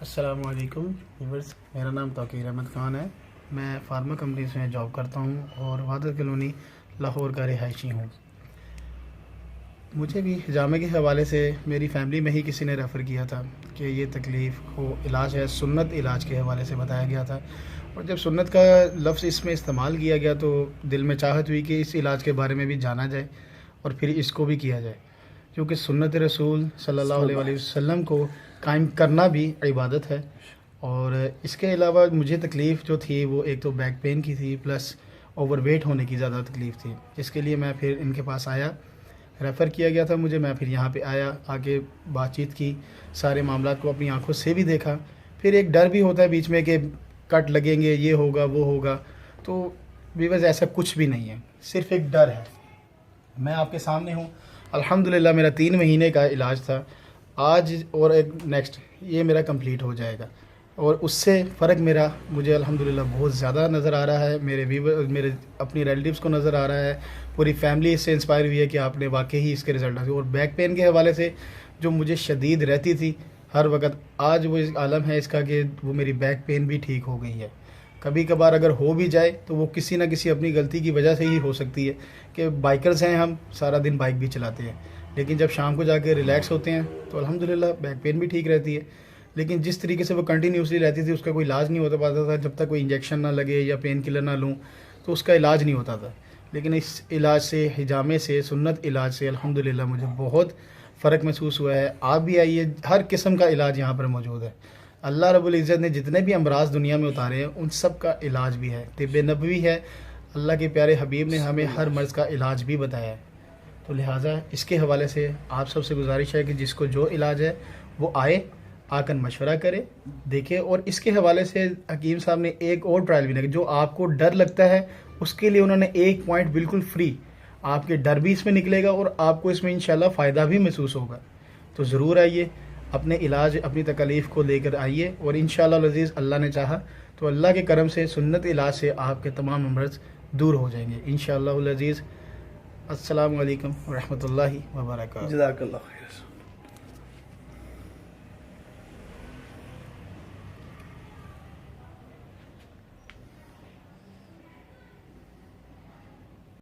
अस्सलाम वालेकुम व्यूअर्स, मेरा नाम तौकीर अहमद ख़ान है। मैं फार्मा कंपनीज में जॉब करता हूं और वादत कॉलोनी लाहौर का रिहायशी हूं। मुझे भी हिजामे के हवाले से मेरी फैमिली में ही किसी ने रेफ़र किया था कि ये तकलीफ़ को इलाज है, सुन्नत इलाज के हवाले से बताया गया था। और जब सुन्नत का लफ्ज़ इसमें इस्तेमाल किया गया तो दिल में चाहत हुई कि इस इलाज के बारे में भी जाना जाए और फिर इसको भी किया जाए, क्योंकि सुन्नत रसूल सल्लल्लाहु अलैहि वसल्लम को कायम करना भी इबादत है। और इसके अलावा मुझे तकलीफ़ जो थी वो एक तो बैक पेन की थी, प्लस ओवरवेट होने की ज़्यादा तकलीफ़ थी। इसके लिए मैं फिर इनके पास आया, रेफ़र किया गया था मुझे। मैं फिर यहाँ पे आया, आके बातचीत की, सारे मामलात को अपनी आंखों से भी देखा। फिर एक डर भी होता है बीच में कि कट लगेंगे, ये होगा वो होगा, तो बेवजह ऐसा कुछ भी नहीं है, सिर्फ़ एक डर है। मैं आपके सामने हूँ। अल्हम्दुलिल्लाह मेरा 3 महीने का इलाज था, आज और एक नेक्स्ट ये मेरा कंप्लीट हो जाएगा और उससे फ़र्क मेरा मुझे अल्हम्दुलिल्लाह बहुत ज़्यादा नज़र आ रहा है। मेरे अपनी रिलेटिव्स को नज़र आ रहा है, पूरी फैमिली इससे इंस्पायर हुई है कि आपने वाकई ही इसके रिज़ल्ट आए। और बैक पेन के हवाले से जो मुझे शदीद रहती थी हर वक्त, आज वो इस आलम है इसका कि वो मेरी बैक पेन भी ठीक हो गई है। कभी कभार अगर हो भी जाए तो वो किसी ना किसी अपनी गलती की वजह से ही हो सकती है कि बाइकर्स हैं हम, सारा दिन बाइक भी चलाते हैं, लेकिन जब शाम को जाके रिलैक्स होते हैं तो अल्हम्दुलिल्लाह बैक पेन भी ठीक रहती है। लेकिन जिस तरीके से वो कंटिन्यूसली रहती थी उसका कोई इलाज नहीं होता पाता था, जब तक कोई इंजेक्शन ना लगे या पेन किलर ना लूँ तो उसका इलाज नहीं होता था। लेकिन इस इलाज से, हिजामे से, सुन्नत इलाज से अल्हम्दुलिल्लाह मुझे बहुत फ़र्क महसूस हुआ है। आप भी आइए, हर किस्म का इलाज यहाँ पर मौजूद है। अल्लाह रब्बुल इज़्ज़त ने जितने भी अमराज दुनिया में उतारे हैं उन सब का इलाज भी है, तिब्ब नबवी है। अल्लाह के प्यारे हबीब ने हमें हर मर्ज़ का इलाज भी बताया है। तो लिहाजा इसके हवाले से आप सबसे गुजारिश है कि जिसको जो इलाज है वो आए, आकर मशवरा करे, देखे। और इसके हवाले से हकीम साहब ने एक और ट्रायल भी देखा। जो आपको डर लगता है उसके लिए उन्होंने एक पॉइंट बिल्कुल फ्री, आपके डर भी इसमें निकलेगा और आपको इसमें इंशाल्लाह फ़ायदा भी महसूस होगा। तो ज़रूर आइए, अपने इलाज, अपनी तकलीफ़ को लेकर आइए और इंशाअल्लाह अज़ीज़ अल्लाह ने चाहा तो अल्लाह के करम से सुन्नत इलाज से आपके तमाम अमराज़ दूर हो जाएंगे इंशाअल्लाह अज़ीज़। अस्सलामु अलैकुम व रहमतुल्लाहि व बरकातहू। जज़ाकल्लाह खैर।